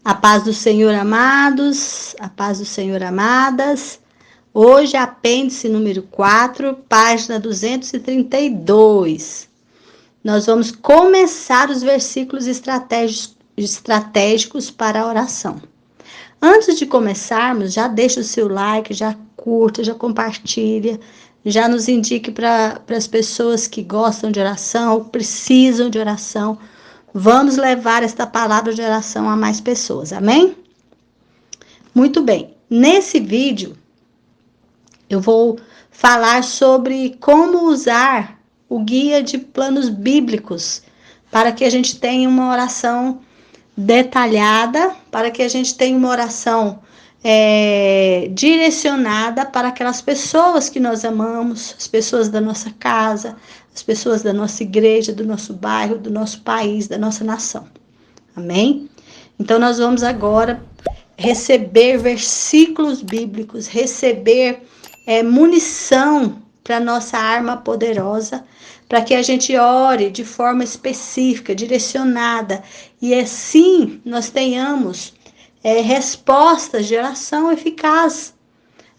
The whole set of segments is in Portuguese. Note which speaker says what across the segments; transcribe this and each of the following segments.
Speaker 1: A paz do Senhor, amados, a paz do Senhor, amadas. Hoje, apêndice número 4, página 232. Nós vamos começar os versículos estratégicos para a oração. Antes de começarmos, já deixa o seu like, já curta, já compartilha, já nos indique para as pessoas que gostam de oração, precisam de oração. Vamos levar esta palavra de oração a mais pessoas, amém? Muito bem, nesse vídeo eu vou falar sobre como usar o guia de planos bíblicos para que a gente tenha uma oração detalhada, para que a gente tenha uma oração direcionada para aquelas pessoas que nós amamos, as pessoas da nossa casa, as pessoas da nossa igreja, do nosso bairro, do nosso país, da nossa nação. Amém? Então, nós vamos agora receber versículos bíblicos, receber munição para nossa arma poderosa, para que a gente ore de forma específica, direcionada, e assim nós tenhamos respostas de oração eficaz.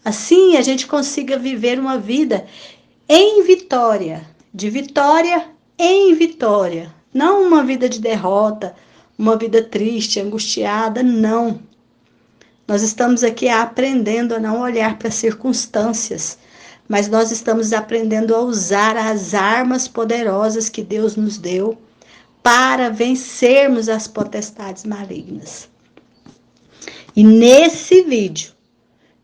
Speaker 1: Assim a gente consiga viver uma vida em vitória, de vitória em vitória, não uma vida de derrota, uma vida triste, angustiada, não. Nós estamos aqui aprendendo a não olhar para as circunstâncias, mas nós estamos aprendendo a usar as armas poderosas que Deus nos deu para vencermos as potestades malignas. E nesse vídeo,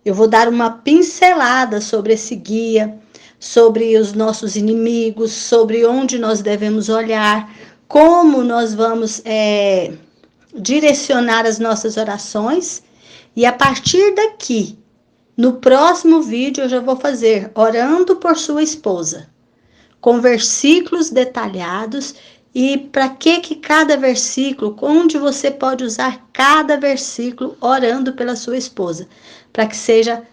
Speaker 1: eu vou dar uma pincelada sobre esse guia, sobre os nossos inimigos, sobre onde nós devemos olhar, como nós vamos direcionar as nossas orações. E a partir daqui, no próximo vídeo, eu já vou fazer orando por sua esposa, com versículos detalhados e para que cada versículo, onde você pode usar cada versículo orando pela sua esposa, para que seja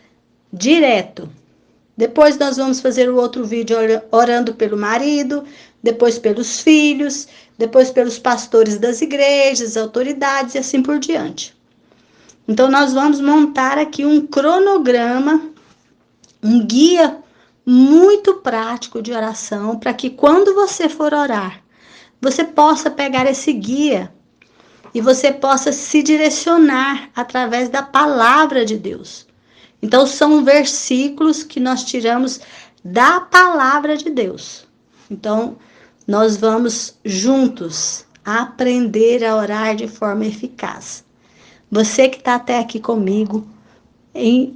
Speaker 1: direto. Depois nós vamos fazer o outro vídeo orando pelo marido, depois pelos filhos, depois pelos pastores das igrejas, autoridades e assim por diante. Então, nós vamos montar aqui um cronograma, um guia muito prático de oração, para que quando você for orar, você possa pegar esse guia e você possa se direcionar através da palavra de Deus. Então, são versículos que nós tiramos da palavra de Deus. Então, nós vamos juntos aprender a orar de forma eficaz. Você que está até aqui comigo,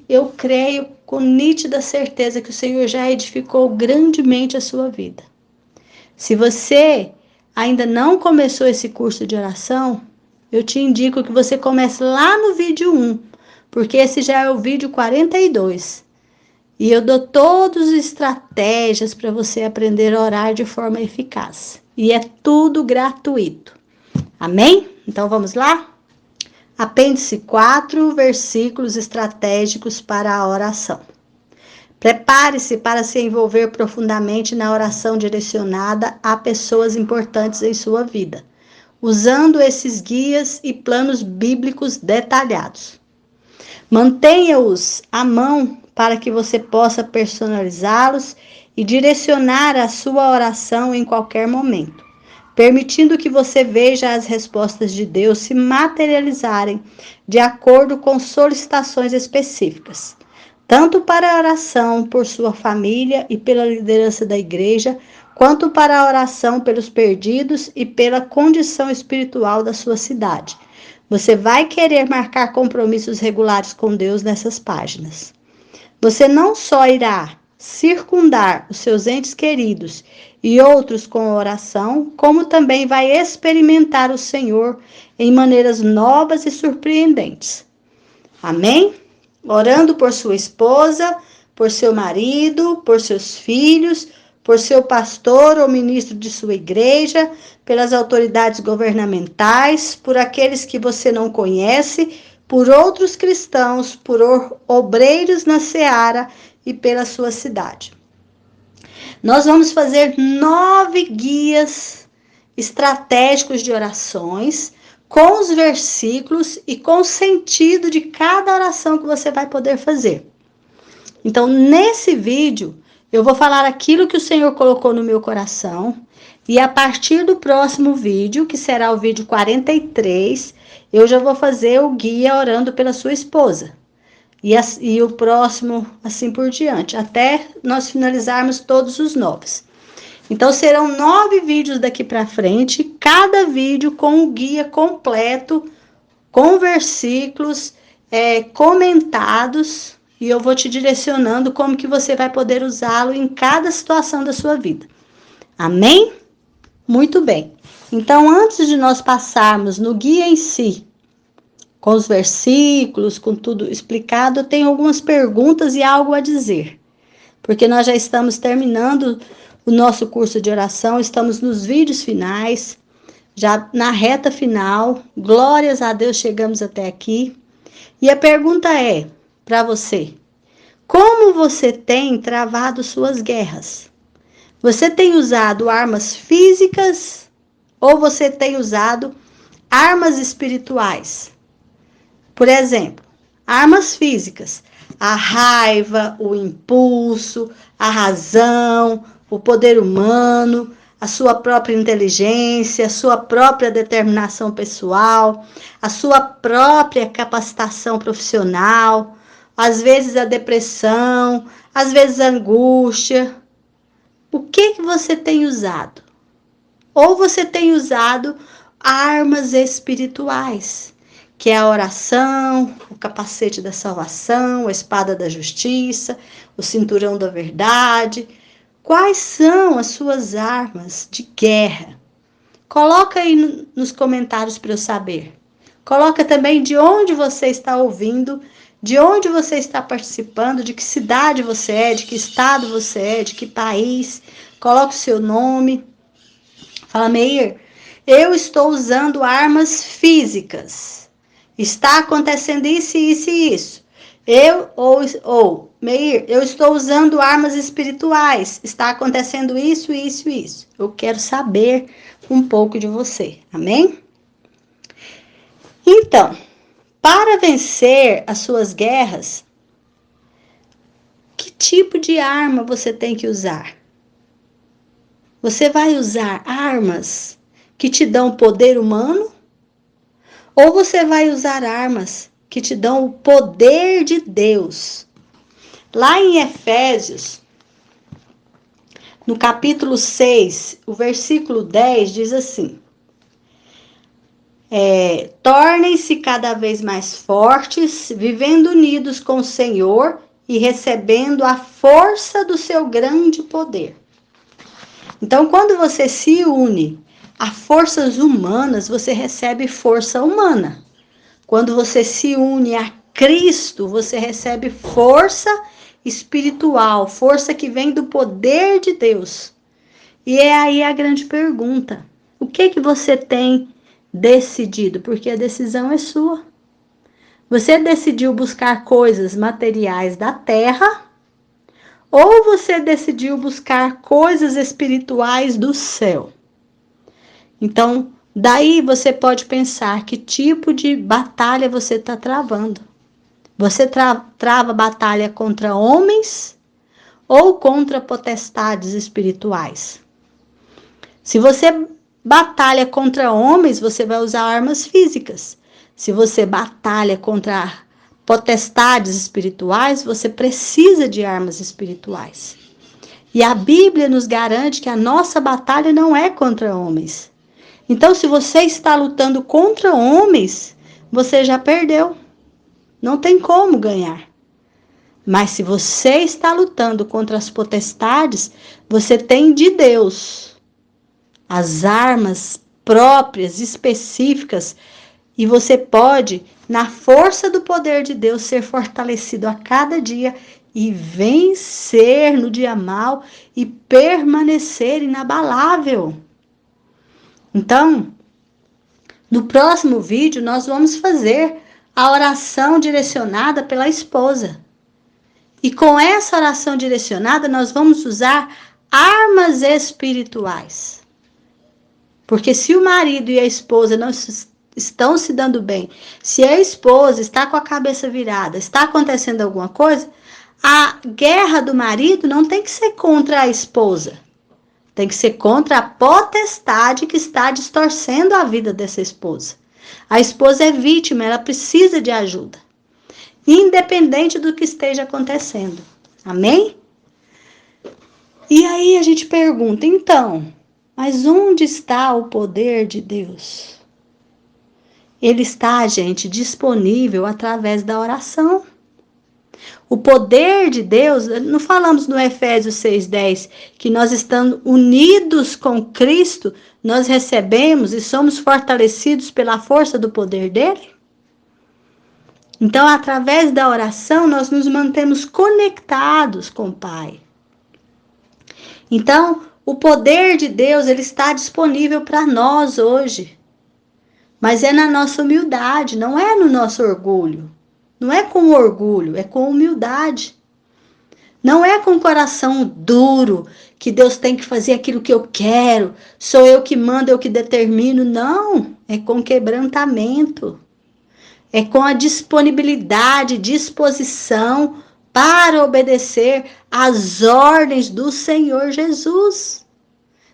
Speaker 1: eu creio com nítida certeza que o Senhor já edificou grandemente a sua vida. Se você ainda não começou esse curso de oração, eu te indico que você comece lá no vídeo 1, porque esse já é o vídeo 42. E eu dou todas as estratégias para você aprender a orar de forma eficaz. E é tudo gratuito. Amém? Então vamos lá? Apêndice 4, versículos estratégicos para a oração. Prepare-se para se envolver profundamente na oração direcionada a pessoas importantes em sua vida, usando esses guias e planos bíblicos detalhados. Mantenha-os à mão para que você possa personalizá-los e direcionar a sua oração em qualquer momento, permitindo que você veja as respostas de Deus se materializarem de acordo com solicitações específicas, tanto para a oração por sua família e pela liderança da igreja, quanto para a oração pelos perdidos e pela condição espiritual da sua cidade. Você vai querer marcar compromissos regulares com Deus nessas páginas. Você não só irá circundar os seus entes queridos e outros com oração, como também vai experimentar o Senhor em maneiras novas e surpreendentes. Amém? Orando por sua esposa, por seu marido, por seus filhos, por seu pastor ou ministro de sua igreja, pelas autoridades governamentais, por aqueles que você não conhece, por outros cristãos, por obreiros na seara e pela sua cidade. Nós vamos fazer 9 guias estratégicos de orações com os versículos e com o sentido de cada oração que você vai poder fazer. Então, nesse vídeo, eu vou falar aquilo que o Senhor colocou no meu coração, e a partir do próximo vídeo, que será o vídeo 43, eu já vou fazer o guia orando pela sua esposa. E o próximo, assim por diante, até nós finalizarmos todos os 9. Então, serão 9 vídeos daqui para frente, cada vídeo com o guia completo, com versículos comentados, e eu vou te direcionando como que você vai poder usá-lo em cada situação da sua vida. Amém? Muito bem. Então, antes de nós passarmos no guia em si, com os versículos, com tudo explicado, eu tenho algumas perguntas e algo a dizer. Porque nós já estamos terminando o nosso curso de oração, estamos nos vídeos finais, já na reta final. Glórias a Deus, chegamos até aqui. E a pergunta é para você: como você tem travado suas guerras? Você tem usado armas físicas ou você tem usado armas espirituais? Por exemplo, armas físicas, a raiva, o impulso, a razão, o poder humano, a sua própria inteligência, a sua própria determinação pessoal, a sua própria capacitação profissional, às vezes a depressão, às vezes a angústia. O que você tem usado? Ou você tem usado armas espirituais, que é a oração, o capacete da salvação, a espada da justiça, o cinturão da verdade. Quais são as suas armas de guerra? Coloca aí nos comentários para eu saber. Coloca também de onde você está ouvindo, de onde você está participando, de que cidade você é, de que estado você é, de que país. Coloca o seu nome. Fala, Meir, eu estou usando armas físicas. Está acontecendo isso, isso e isso. Meir, eu estou usando armas espirituais. Está acontecendo isso, isso e isso. Eu quero saber um pouco de você. Amém? Então, para vencer as suas guerras, que tipo de arma você tem que usar? Você vai usar armas que te dão poder humano? Ou você vai usar armas que te dão o poder de Deus? Lá em Efésios, no capítulo 6, o versículo 10 diz assim: tornem-se cada vez mais fortes, vivendo unidos com o Senhor e recebendo a força do seu grande poder. Então, quando você se une a forças humanas, você recebe força humana. Quando você se une a Cristo, você recebe força espiritual, força que vem do poder de Deus. E é aí a grande pergunta: o que você tem decidido? Porque a decisão é sua. Você decidiu buscar coisas materiais da terra, ou você decidiu buscar coisas espirituais do céu? Então, daí você pode pensar que tipo de batalha você está travando. Você trava batalha contra homens ou contra potestades espirituais? Se você batalha contra homens, você vai usar armas físicas. Se você batalha contra potestades espirituais, você precisa de armas espirituais. E a Bíblia nos garante que a nossa batalha não é contra homens. Então, se você está lutando contra homens, você já perdeu. Não tem como ganhar. Mas se você está lutando contra as potestades, você tem de Deus as armas próprias, específicas, e você pode, na força do poder de Deus, ser fortalecido a cada dia e vencer no dia mau e permanecer inabalável. Então, no próximo vídeo, nós vamos fazer a oração direcionada pela esposa. E com essa oração direcionada, nós vamos usar armas espirituais. Porque se o marido e a esposa não estão se dando bem, se a esposa está com a cabeça virada, está acontecendo alguma coisa, a guerra do marido não tem que ser contra a esposa. Tem que ser contra a potestade que está distorcendo a vida dessa esposa. A esposa é vítima, ela precisa de ajuda, independente do que esteja acontecendo. Amém? E aí a gente pergunta, então, mas onde está o poder de Deus? Ele está, gente, disponível através da oração. O poder de Deus, não falamos no Efésios 6:10, que nós estando unidos com Cristo, nós recebemos e somos fortalecidos pela força do poder dele? Então, através da oração, nós nos mantemos conectados com o Pai. Então, o poder de Deus, ele está disponível para nós hoje. Mas é na nossa humildade, não é no nosso orgulho. Não é com orgulho, é com humildade. Não é com coração duro, que Deus tem que fazer aquilo que eu quero, sou eu que mando, eu que determino. Não, é com quebrantamento. É com a disponibilidade, disposição para obedecer às ordens do Senhor Jesus.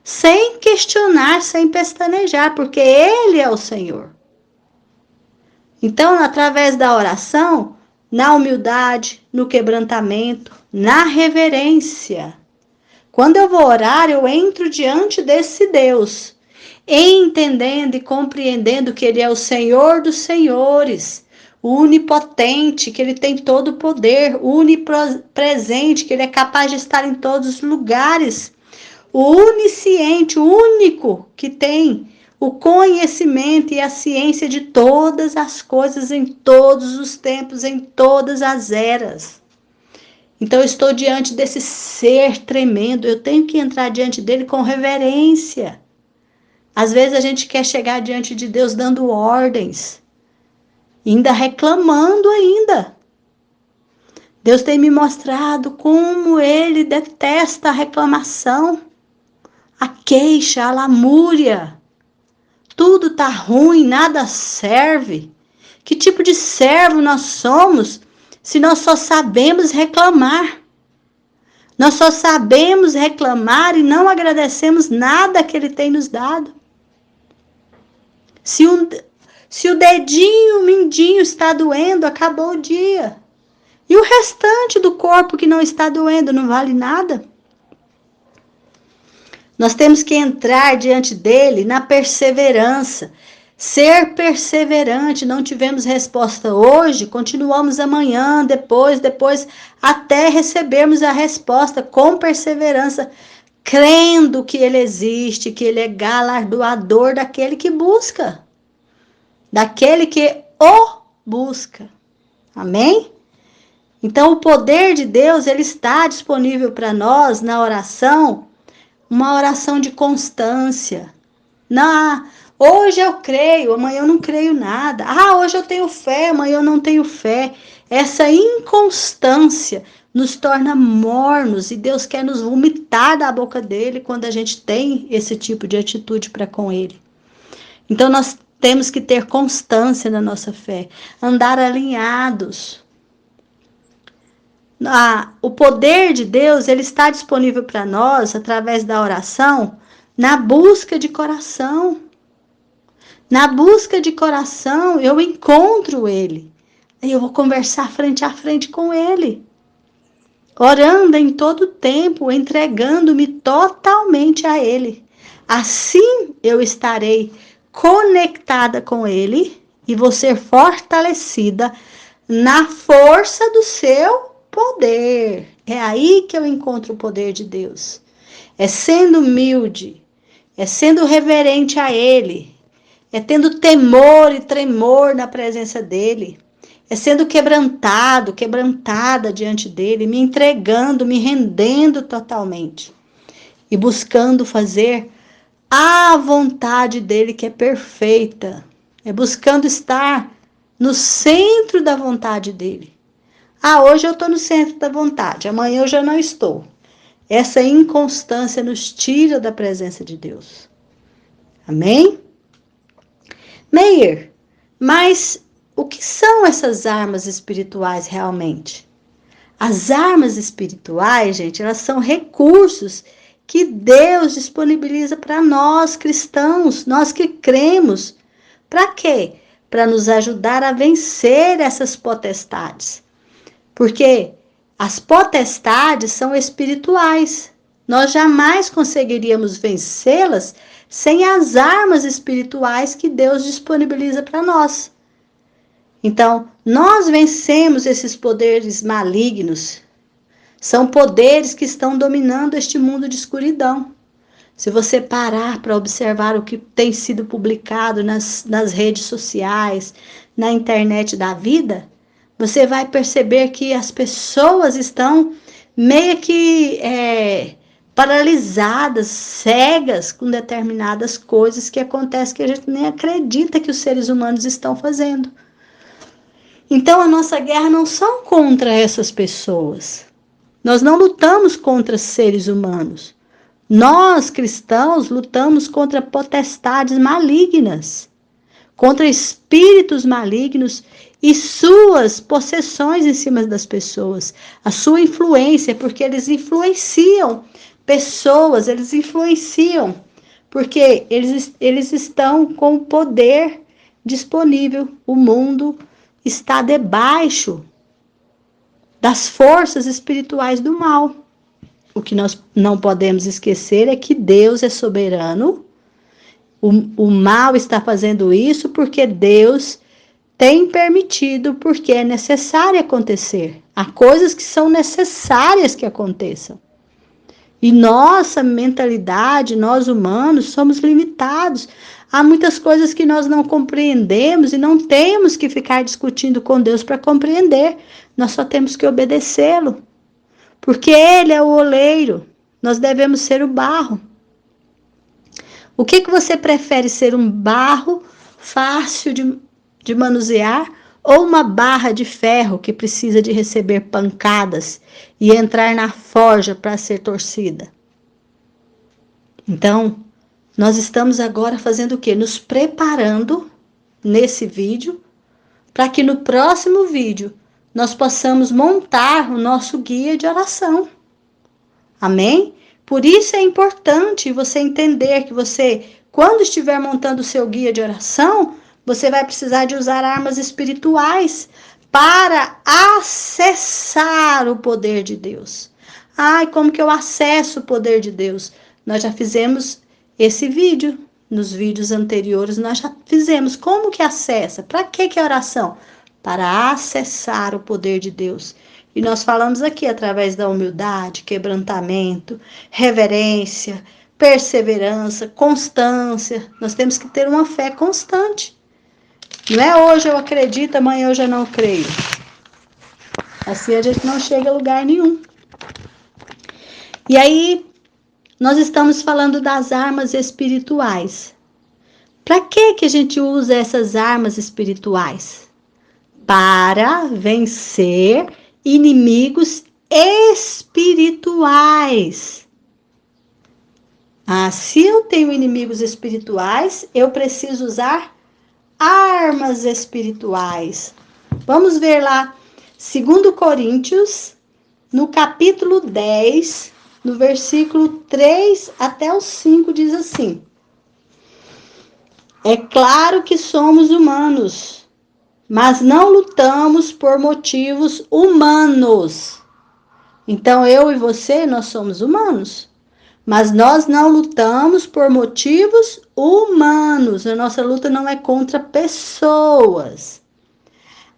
Speaker 1: Sem questionar, sem pestanejar, porque Ele é o Senhor. Então, através da oração, na humildade, no quebrantamento, na reverência. Quando eu vou orar, eu entro diante desse Deus, entendendo e compreendendo que Ele é o Senhor dos senhores, o onipotente, que Ele tem todo o poder, o onipresente, que Ele é capaz de estar em todos os lugares, o onisciente, o único que tem o conhecimento e a ciência de todas as coisas, em todos os tempos, em todas as eras. Então eu estou diante desse ser tremendo, eu tenho que entrar diante dele com reverência. Às vezes a gente quer chegar diante de Deus dando ordens, ainda reclamando ainda. Deus tem me mostrado como Ele detesta a reclamação, a queixa, a lamúria. Tudo tá ruim, nada serve. Que tipo de servo nós somos se nós só sabemos reclamar? Nós só sabemos reclamar e não agradecemos nada que Ele tem nos dado. Se o dedinho, o mindinho está doendo, acabou o dia. E o restante do corpo que não está doendo não vale nada? Nós temos que entrar diante dele na perseverança. Ser perseverante. Não tivemos resposta hoje, continuamos amanhã, depois, até recebermos a resposta com perseverança, crendo que ele existe, que ele é galardoador daquele que busca, daquele que o busca. Amém? Então, o poder de Deus, ele está disponível para nós na oração, uma oração de constância. Hoje eu creio, amanhã eu não creio nada. Hoje eu tenho fé, amanhã eu não tenho fé. Essa inconstância nos torna mornos e Deus quer nos vomitar da boca dele quando a gente tem esse tipo de atitude para com ele. Então nós temos que ter constância na nossa fé, andar alinhados. O poder de Deus, ele está disponível para nós através da oração, na busca de coração. Na busca de coração, eu encontro ele. Aí eu vou conversar frente a frente com ele. Orando em todo tempo, entregando-me totalmente a ele. Assim eu estarei conectada com ele e vou ser fortalecida na força do seu poder. É aí que eu encontro o poder de Deus. É sendo humilde, é sendo reverente a ele, é tendo temor e tremor na presença dele, é sendo quebrantada diante dele, me entregando, me rendendo totalmente e buscando fazer a vontade dele, que é perfeita. É buscando estar no centro da vontade dele. Hoje eu estou no centro da vontade, amanhã eu já não estou. Essa inconstância nos tira da presença de Deus. Amém? Meir, Mas o que são essas armas espirituais realmente? As armas espirituais, gente, elas são recursos que Deus disponibiliza para nós cristãos, nós que cremos. Para quê? Para nos ajudar a vencer essas potestades. Porque as potestades são espirituais. Nós jamais conseguiríamos vencê-las sem as armas espirituais que Deus disponibiliza para nós. Então, nós vencemos esses poderes malignos. São poderes que estão dominando este mundo de escuridão. Se você parar para observar o que tem sido publicado nas redes sociais, na internet da vida, você vai perceber que as pessoas estão meio que paralisadas, cegas com determinadas coisas que acontecem que a gente nem acredita que os seres humanos estão fazendo. Então, a nossa guerra não são contra essas pessoas. Nós não lutamos contra seres humanos. Nós, cristãos, lutamos contra potestades malignas, contra espíritos malignos e suas possessões em cima das pessoas, a sua influência, porque eles influenciam pessoas, eles influenciam, porque eles estão com o poder disponível. O mundo está debaixo das forças espirituais do mal. O que nós não podemos esquecer é que Deus é soberano. O mal está fazendo isso porque Deus tem permitido, porque é necessário acontecer. Há coisas que são necessárias que aconteçam. E nossa mentalidade, nós humanos, somos limitados. Há muitas coisas que nós não compreendemos e não temos que ficar discutindo com Deus para compreender. Nós só temos que obedecê-lo. Porque Ele é o oleiro, nós devemos ser o barro. O que você prefere, ser um barro fácil de manusear ou uma barra de ferro que precisa de receber pancadas e entrar na forja para ser torcida? Então, nós estamos agora fazendo o quê? Nos preparando nesse vídeo para que no próximo vídeo nós possamos montar o nosso guia de oração. Amém? Por isso é importante você entender que você, quando estiver montando o seu guia de oração, você vai precisar de usar armas espirituais para acessar o poder de Deus. Ai, como que eu acesso o poder de Deus? Nós já fizemos esse vídeo. Nos vídeos anteriores nós já fizemos. Como que acessa? Para que é oração? Para acessar o poder de Deus. E nós falamos aqui através da humildade, quebrantamento, reverência, perseverança, constância. Nós temos que ter uma fé constante. Não é hoje eu acredito, amanhã eu já não creio. Assim a gente não chega a lugar nenhum. E aí, nós estamos falando das armas espirituais. Para que a gente usa essas armas espirituais? Para vencer inimigos espirituais. Se eu tenho inimigos espirituais, eu preciso usar armas espirituais. Vamos ver lá, 2 Coríntios, no capítulo 10, no versículo 3 até o 5, diz assim: é claro que somos humanos, mas não lutamos por motivos humanos. Então, eu e você, nós somos humanos, mas nós não lutamos por motivos humanos. A nossa luta não é contra pessoas.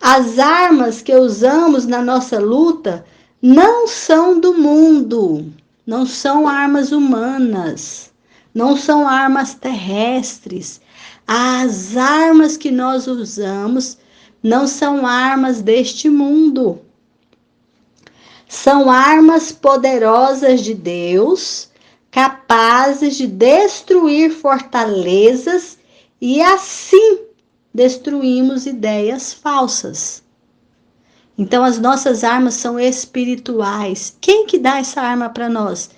Speaker 1: As armas que usamos na nossa luta não são do mundo, não são armas humanas, não são armas terrestres. As armas que nós usamos não são armas deste mundo. São armas poderosas de Deus, capazes de destruir fortalezas e assim destruímos ideias falsas. Então as nossas armas são espirituais. Quem que dá essa arma para nós?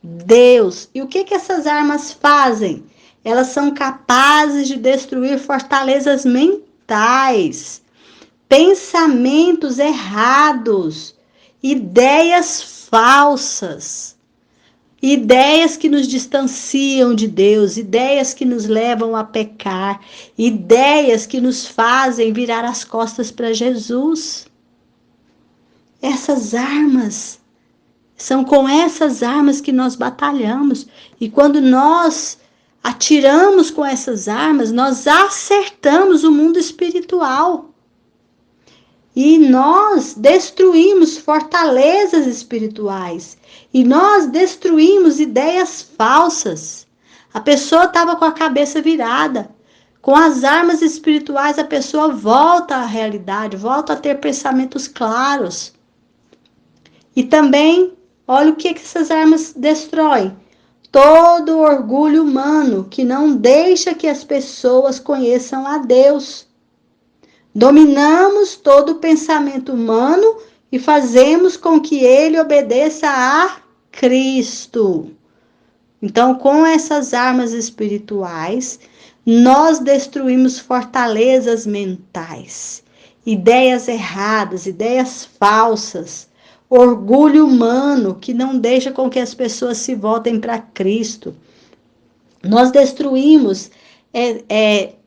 Speaker 1: Deus. E o que essas armas fazem? Elas são capazes de destruir fortalezas mentais. mentais, pensamentos errados, ideias falsas, ideias que nos distanciam de Deus, ideias que nos levam a pecar, ideias que nos fazem virar as costas para Jesus. Essas armas, são com essas armas que nós batalhamos. E quando nós atiramos com essas armas, nós acertamos o mundo espiritual. E nós destruímos fortalezas espirituais. E nós destruímos ideias falsas. A pessoa estava com a cabeça virada. Com as armas espirituais, a pessoa volta à realidade, volta a ter pensamentos claros. E também, olha o que essas armas destroem. Todo orgulho humano que não deixa que as pessoas conheçam a Deus. Dominamos todo o pensamento humano e fazemos com que ele obedeça a Cristo. Então, com essas armas espirituais, nós destruímos fortalezas mentais, ideias erradas, ideias falsas, orgulho humano que não deixa com que as pessoas se voltem para Cristo. Nós destruímos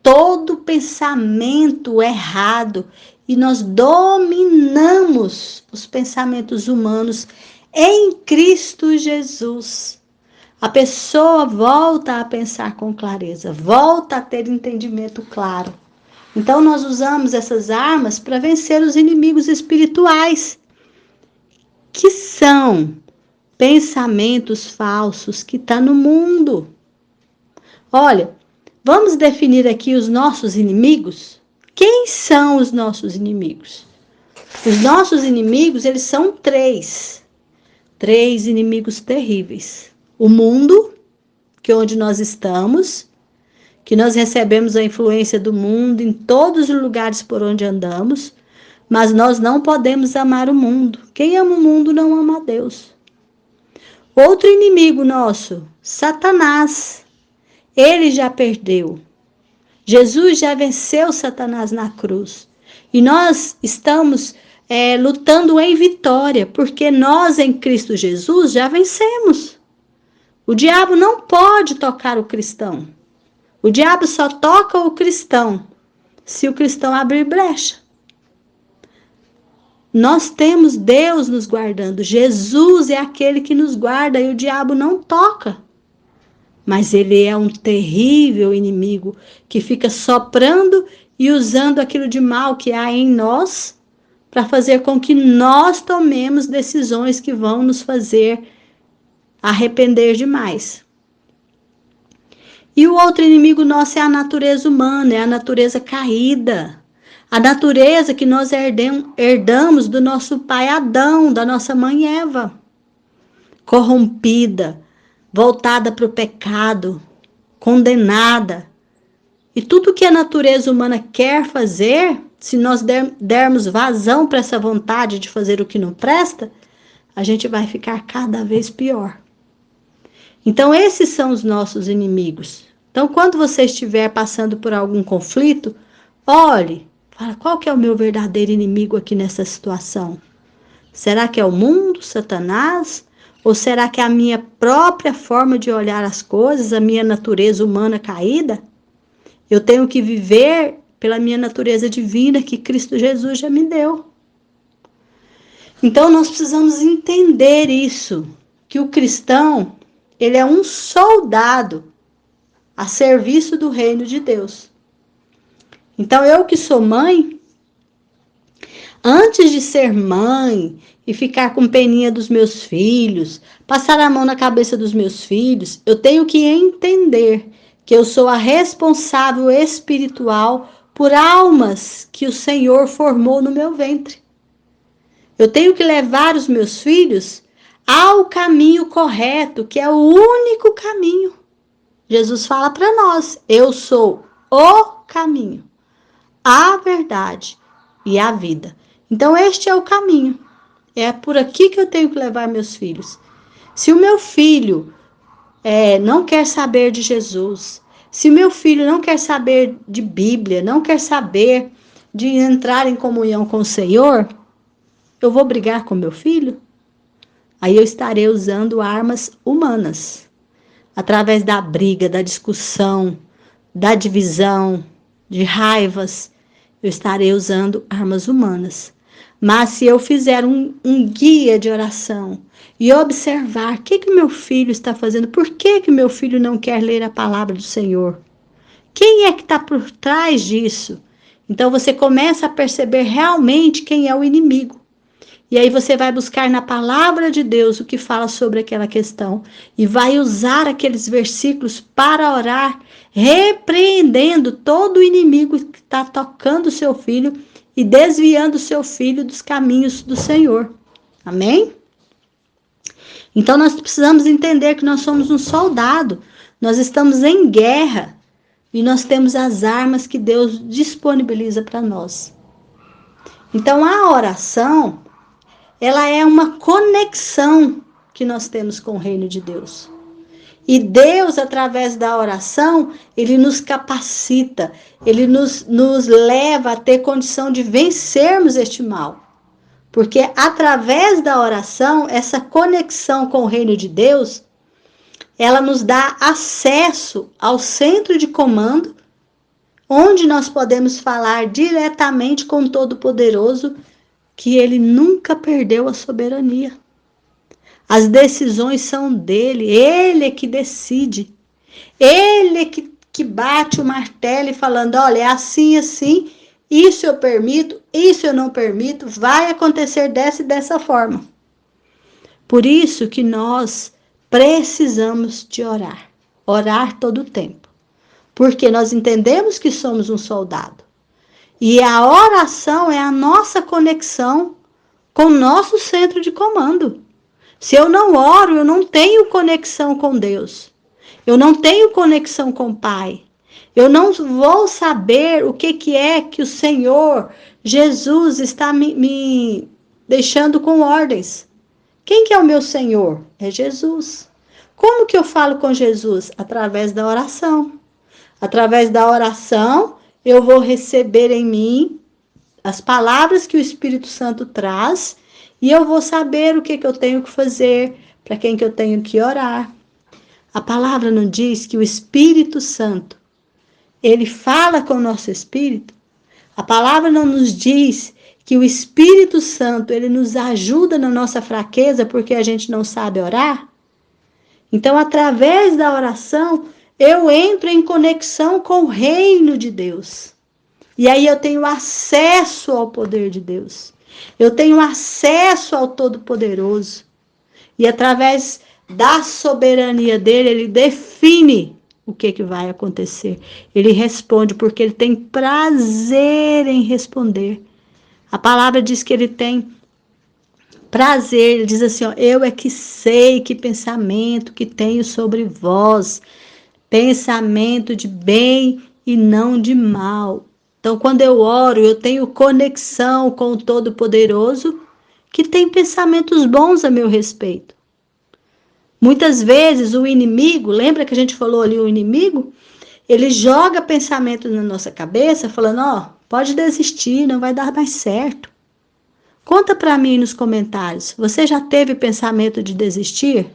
Speaker 1: todo pensamento errado e nós dominamos os pensamentos humanos em Cristo Jesus. A pessoa volta a pensar com clareza, volta a ter entendimento claro. Então nós usamos essas armas para vencer os inimigos espirituais, que são pensamentos falsos que estão no mundo. Olha, vamos definir aqui os nossos inimigos? Quem são os nossos inimigos? Os nossos inimigos, eles são três inimigos terríveis. O mundo, que é onde nós estamos, que nós recebemos a influência do mundo em todos os lugares por onde andamos, mas nós não podemos amar o mundo. Quem ama o mundo não ama a Deus. Outro inimigo nosso, Satanás. Ele já perdeu. Jesus já venceu Satanás na cruz. E nós estamos lutando em vitória, porque nós em Cristo Jesus já vencemos. O diabo não pode tocar o cristão. O diabo só toca o cristão se o cristão abrir brecha. Nós temos Deus nos guardando. Jesus é aquele que nos guarda e o diabo não toca. Mas ele é um terrível inimigo que fica soprando e usando aquilo de mal que há em nós para fazer com que nós tomemos decisões que vão nos fazer arrepender demais. E o outro inimigo nosso é a natureza humana, é a natureza caída. A natureza que nós herdamos do nosso pai Adão, da nossa mãe Eva. Corrompida, voltada para o pecado, condenada. E tudo que a natureza humana quer fazer, se nós dermos vazão para essa vontade de fazer o que não presta, a gente vai ficar cada vez pior. Então, esses são os nossos inimigos. Então, quando você estiver passando por algum conflito, olhe, fala, qual que é o meu verdadeiro inimigo aqui nessa situação? Será que é o mundo, Satanás? Ou será que é a minha própria forma de olhar as coisas, a minha natureza humana caída? Eu tenho que viver pela minha natureza divina que Cristo Jesus já me deu. Então, nós precisamos entender isso, que o cristão, ele é um soldado a serviço do reino de Deus. Então, eu que sou mãe, antes de ser mãe e ficar com peninha dos meus filhos, passar a mão na cabeça dos meus filhos, eu tenho que entender que eu sou a responsável espiritual por almas que o Senhor formou no meu ventre. Eu tenho que levar os meus filhos ao caminho correto, que é o único caminho. Jesus fala para nós, eu sou o caminho, a verdade e a vida. Então, este é o caminho. É por aqui que eu tenho que levar meus filhos. Se o meu filho não quer saber de Jesus, se o meu filho não quer saber de Bíblia, não quer saber de entrar em comunhão com o Senhor, eu vou brigar com meu filho? Aí eu estarei usando armas humanas, através da briga, da discussão, da divisão, de raivas, eu estarei usando armas humanas. Mas se eu fizer um guia de oração e observar o que meu filho está fazendo, por que meu filho não quer ler a palavra do Senhor? Quem é que está por trás disso? Então você começa a perceber realmente quem é o inimigo. E aí você vai buscar na palavra de Deus o que fala sobre aquela questão. E vai usar aqueles versículos para orar, repreendendo todo o inimigo que está tocando o seu filho e desviando o seu filho dos caminhos do Senhor. Amém? Então nós precisamos entender que nós somos um soldado. Nós estamos em guerra. E nós temos as armas que Deus disponibiliza para nós. Então a oração, ela é uma conexão que nós temos com o reino de Deus. E Deus, através da oração, Ele nos capacita, Ele nos leva a ter condição de vencermos este mal. Porque através da oração, essa conexão com o reino de Deus, ela nos dá acesso ao centro de comando, onde nós podemos falar diretamente com o Todo-Poderoso, que Ele nunca perdeu a soberania. As decisões são dele, Ele é que decide. Ele é que bate o martelo e falando, olha, é assim, assim, isso eu permito, isso eu não permito, vai acontecer dessa e dessa forma. Por isso que nós precisamos de orar. Orar todo o tempo. Porque nós entendemos que somos um soldado. E a oração é a nossa conexão com o nosso centro de comando. Se eu não oro, eu não tenho conexão com Deus. Eu não tenho conexão com o Pai. Eu não vou saber o que é que o Senhor, Jesus, está me deixando com ordens. Quem que é o meu Senhor? É Jesus. Como que eu falo com Jesus? Através da oração. Através da oração, eu vou receber em mim as palavras que o Espírito Santo traz e eu vou saber o que eu tenho que fazer, para quem que eu tenho que orar. A palavra não diz que o Espírito Santo, ele fala com o nosso espírito? A palavra não nos diz que o Espírito Santo, ele nos ajuda na nossa fraqueza porque a gente não sabe orar? Então, através da oração, eu entro em conexão com o reino de Deus. E aí eu tenho acesso ao poder de Deus. Eu tenho acesso ao Todo-Poderoso. E através da soberania dele, ele define o que vai acontecer. Ele responde porque ele tem prazer em responder. A palavra diz que ele tem prazer, ele diz assim, ó, eu é que sei que pensamento que tenho sobre vós, pensamento de bem e não de mal. Então, quando eu oro, eu tenho conexão com o Todo-Poderoso, que tem pensamentos bons a meu respeito. Muitas vezes o inimigo, lembra que a gente falou ali o inimigo? Ele joga pensamentos na nossa cabeça, falando, ó, pode desistir, não vai dar mais certo. Conta para mim nos comentários, você já teve pensamento de desistir?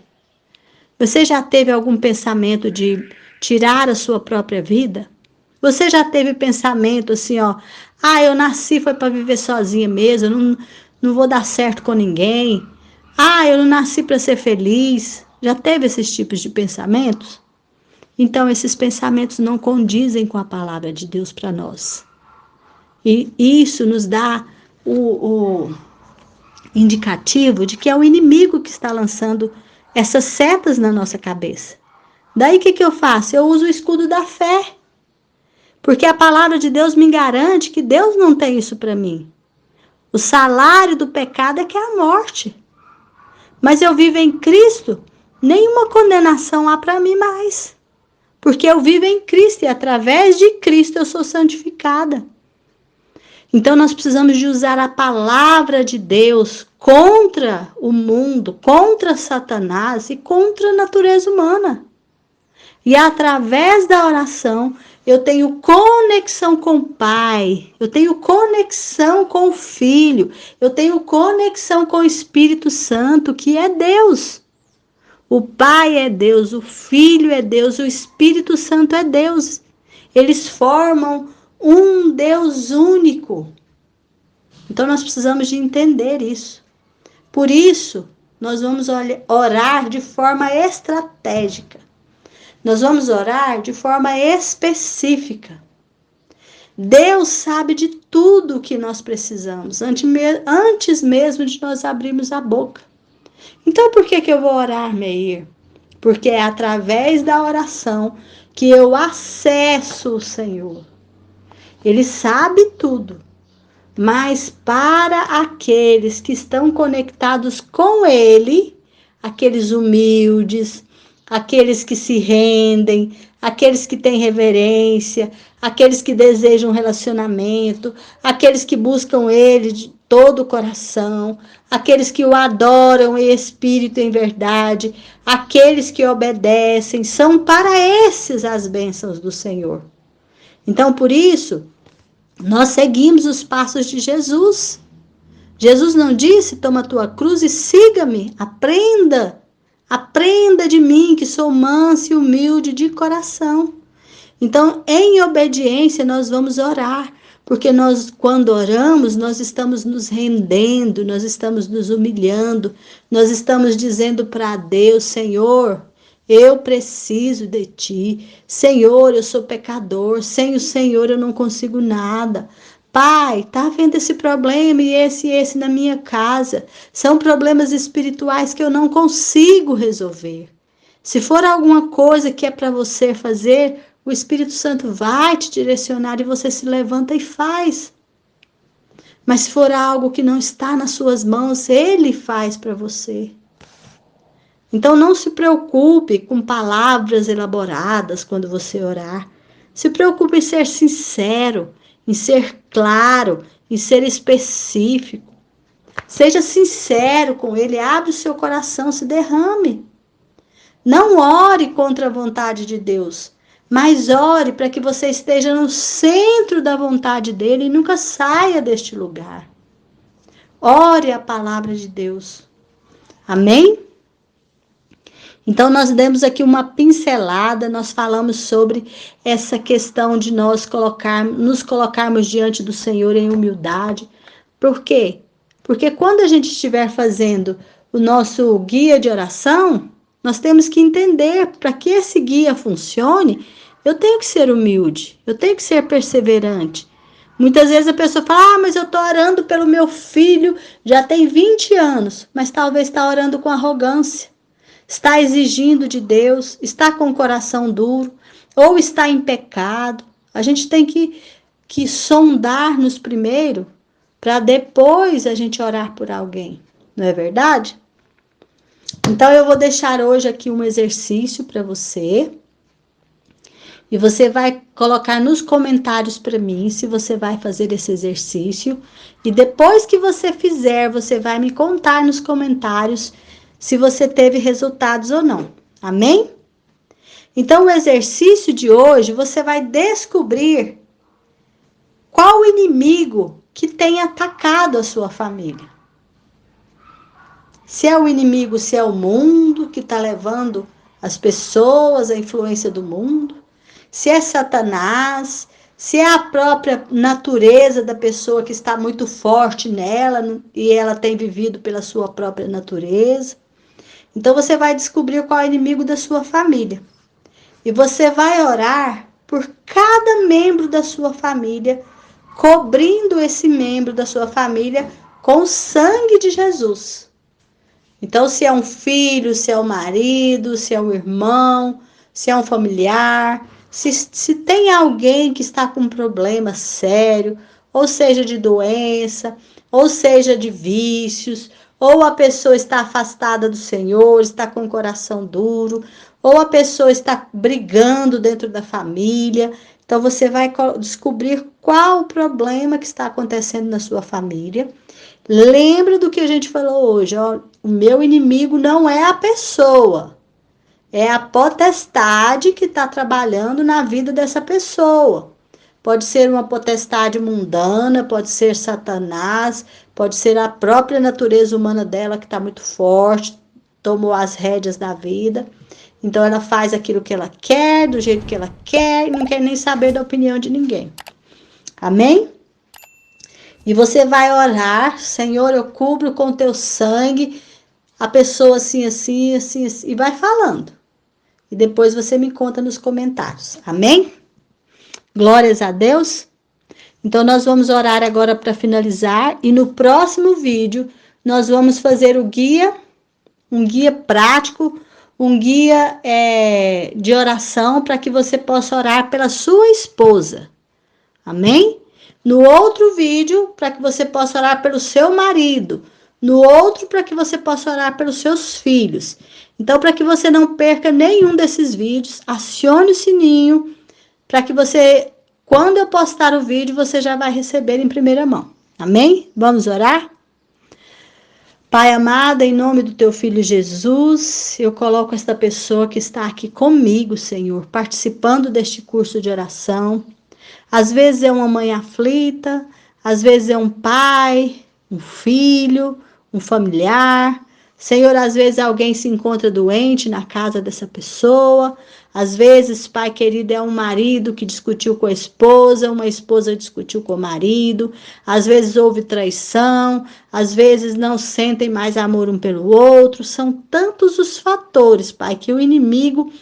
Speaker 1: Você já teve algum pensamento de tirar a sua própria vida? Você já teve pensamento assim, ó, eu nasci foi para viver sozinha mesmo, eu não vou dar certo com ninguém. Eu não nasci para ser feliz. Já teve esses tipos de pensamentos? Então, esses pensamentos não condizem com a palavra de Deus para nós. E isso nos dá o indicativo de que é o inimigo que está lançando essas setas na nossa cabeça. Daí o que eu faço? Eu uso o escudo da fé. Porque a palavra de Deus me garante que Deus não tem isso para mim. O salário do pecado é que é a morte. Mas eu vivo em Cristo, nenhuma condenação há para mim mais. Porque eu vivo em Cristo e através de Cristo eu sou santificada. Então nós precisamos de usar a palavra de Deus contra o mundo, contra Satanás e contra a natureza humana. E através da oração, eu tenho conexão com o Pai, eu tenho conexão com o Filho, eu tenho conexão com o Espírito Santo, que é Deus. O Pai é Deus, o Filho é Deus, o Espírito Santo é Deus. Eles formam um Deus único. Então nós precisamos de entender isso. Por isso, nós vamos orar de forma estratégica. Nós vamos orar de forma específica. Deus sabe de tudo o que nós precisamos, antes mesmo de nós abrirmos a boca. Então, por que eu vou orar, Meir? Porque é através da oração que eu acesso o Senhor. Ele sabe tudo, mas para aqueles que estão conectados com Ele, aqueles humildes, aqueles que se rendem, aqueles que têm reverência, aqueles que desejam um relacionamento, aqueles que buscam Ele de todo o coração, aqueles que o adoram em espírito e em verdade, aqueles que obedecem, são para esses as bênçãos do Senhor. Então, por isso, nós seguimos os passos de Jesus. Jesus não disse, toma a tua cruz e siga-me, aprenda de mim, que sou manso e humilde de coração. Então, em obediência, nós vamos orar, porque nós, quando oramos, nós estamos nos rendendo, nós estamos nos humilhando, nós estamos dizendo para Deus, Senhor, eu preciso de ti, Senhor, eu sou pecador, sem o Senhor eu não consigo nada. Pai, tá vendo esse problema e esse na minha casa? São problemas espirituais que eu não consigo resolver. Se for alguma coisa que é para você fazer, o Espírito Santo vai te direcionar e você se levanta e faz. Mas se for algo que não está nas suas mãos, Ele faz para você. Então não se preocupe com palavras elaboradas quando você orar. Se preocupe em ser sincero, em ser claro, em ser específico. Seja sincero com Ele, abre o seu coração, se derrame. Não ore contra a vontade de Deus, mas ore para que você esteja no centro da vontade dEle e nunca saia deste lugar. Ore a palavra de Deus. Amém? Então, nós demos aqui uma pincelada, nós falamos sobre essa questão de nós nos colocarmos diante do Senhor em humildade. Por quê? Porque quando a gente estiver fazendo o nosso guia de oração, nós temos que entender, para que esse guia funcione, eu tenho que ser humilde, eu tenho que ser perseverante. Muitas vezes a pessoa fala, mas eu estou orando pelo meu filho, já tem 20 anos, mas talvez está orando com arrogância. Está exigindo de Deus, está com o coração duro, ou está em pecado. A gente tem que sondar-nos primeiro, para depois a gente orar por alguém, não é verdade? Então eu vou deixar hoje aqui um exercício para você, e você vai colocar nos comentários para mim se você vai fazer esse exercício, e depois que você fizer, você vai me contar nos comentários se você teve resultados ou não. Amém? Então, o exercício de hoje, você vai descobrir qual o inimigo que tem atacado a sua família. Se é o inimigo, se é o mundo que está levando as pessoas, a influência do mundo, se é Satanás, se é a própria natureza da pessoa que está muito forte nela e ela tem vivido pela sua própria natureza. Então, você vai descobrir qual é o inimigo da sua família. E você vai orar por cada membro da sua família, cobrindo esse membro da sua família com o sangue de Jesus. Então, se é um filho, se é um marido, se é um irmão, se é um familiar, se tem alguém que está com um problema sério, ou seja de doença, ou seja de vícios, ou a pessoa está afastada do Senhor, está com o coração duro, ou a pessoa está brigando dentro da família. Então, você vai descobrir qual o problema que está acontecendo na sua família. Lembra do que a gente falou hoje, ó, o meu inimigo não é a pessoa, É a potestade que está trabalhando na vida dessa pessoa. Pode ser uma potestade mundana, pode ser Satanás, pode ser a própria natureza humana dela que está muito forte, tomou as rédeas da vida. Então ela faz aquilo que ela quer, do jeito que ela quer, e não quer nem saber da opinião de ninguém. Amém? E você vai orar, Senhor, eu cubro com teu sangue a pessoa assim, assim, assim, assim, e vai falando. E depois você me conta nos comentários. Amém? Glórias a Deus. Então nós vamos orar agora para finalizar, e no próximo vídeo nós vamos fazer o guia, um guia prático, um guia de oração para que você possa orar pela sua esposa. Amém? No outro vídeo, para que você possa orar pelo seu marido. No outro, para que você possa orar pelos seus filhos. Então, para que você não perca nenhum desses vídeos, acione o sininho, para que você, quando eu postar o vídeo, você já vai receber em primeira mão. Amém? Vamos orar? Pai amado, em nome do teu filho Jesus, eu coloco esta pessoa que está aqui comigo, Senhor, participando deste curso de oração. Às vezes é uma mãe aflita, às vezes é um pai, um filho, um familiar. Senhor, às vezes alguém se encontra doente na casa dessa pessoa. Às vezes, Pai querido, é um marido que discutiu com a esposa, uma esposa discutiu com o marido. Às vezes houve traição, às vezes não sentem mais amor um pelo outro. São tantos os fatores, Pai, que o inimigo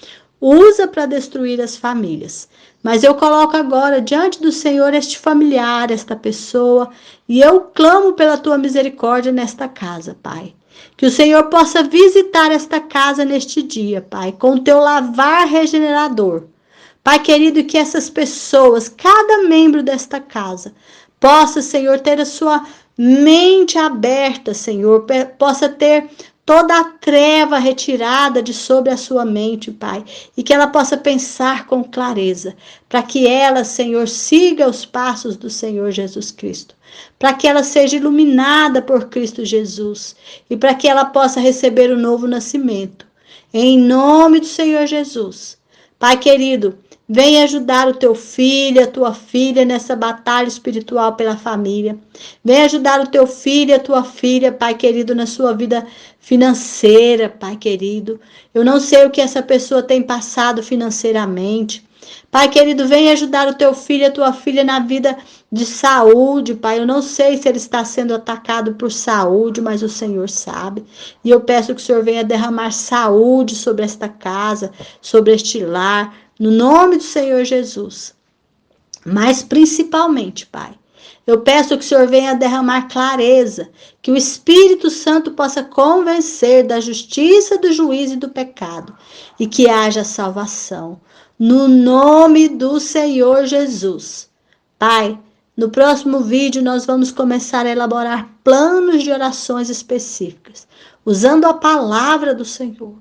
Speaker 1: usa para destruir as famílias. Mas eu coloco agora diante do Senhor este familiar, esta pessoa, e eu clamo pela tua misericórdia nesta casa, Pai. Que o Senhor possa visitar esta casa neste dia, Pai, com o teu lavar regenerador. Pai querido, que essas pessoas, cada membro desta casa, possa, Senhor, ter a sua mente aberta, Senhor, possa ter toda a treva retirada de sobre a sua mente, Pai, e que ela possa pensar com clareza, para que ela, Senhor, siga os passos do Senhor Jesus Cristo, para que ela seja iluminada por Cristo Jesus, e para que ela possa receber o novo nascimento. Em nome do Senhor Jesus. Pai querido, vem ajudar o teu filho, a tua filha nessa batalha espiritual pela família. Vem ajudar o teu filho, a tua filha, Pai querido, na sua vida financeira, Pai querido. Eu não sei o que essa pessoa tem passado financeiramente. Pai querido, vem ajudar o teu filho, a tua filha na vida de saúde, Pai. Eu não sei se ele está sendo atacado por saúde, mas o Senhor sabe. E eu peço que o Senhor venha derramar saúde sobre esta casa, sobre este lar, no nome do Senhor Jesus. Mas principalmente, Pai, eu peço que o Senhor venha derramar clareza, que o Espírito Santo possa convencer da justiça, do juízo e do pecado, e que haja salvação. No nome do Senhor Jesus. Pai, no próximo vídeo nós vamos começar a elaborar planos de orações específicas, usando a palavra do Senhor.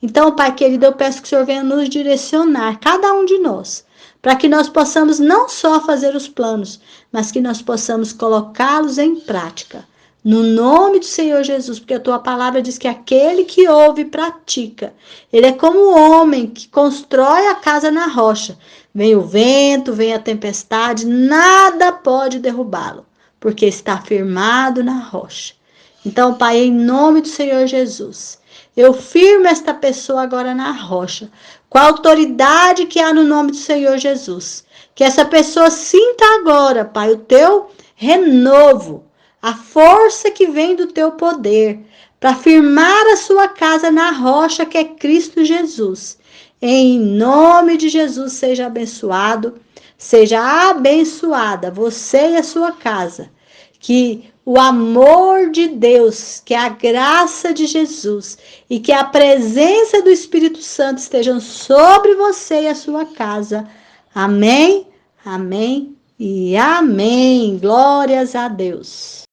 Speaker 1: Então, Pai querido, eu peço que o Senhor venha nos direcionar, cada um de nós, para que nós possamos não só fazer os planos, mas que nós possamos colocá-los em prática. No nome do Senhor Jesus, porque a tua palavra diz que aquele que ouve e pratica, ele é como o homem que constrói a casa na rocha. Vem o vento, vem a tempestade, nada pode derrubá-lo, porque está firmado na rocha. Então, Pai, em nome do Senhor Jesus, eu firmo esta pessoa agora na rocha, com a autoridade que há no nome do Senhor Jesus. Que essa pessoa sinta agora, Pai, o teu renovo, a força que vem do teu poder, para firmar a sua casa na rocha que é Cristo Jesus. Em nome de Jesus, seja abençoado, seja abençoada você e a sua casa. Que o amor de Deus, que a graça de Jesus e que a presença do Espírito Santo estejam sobre você e a sua casa. Amém, amém e amém. Glórias a Deus.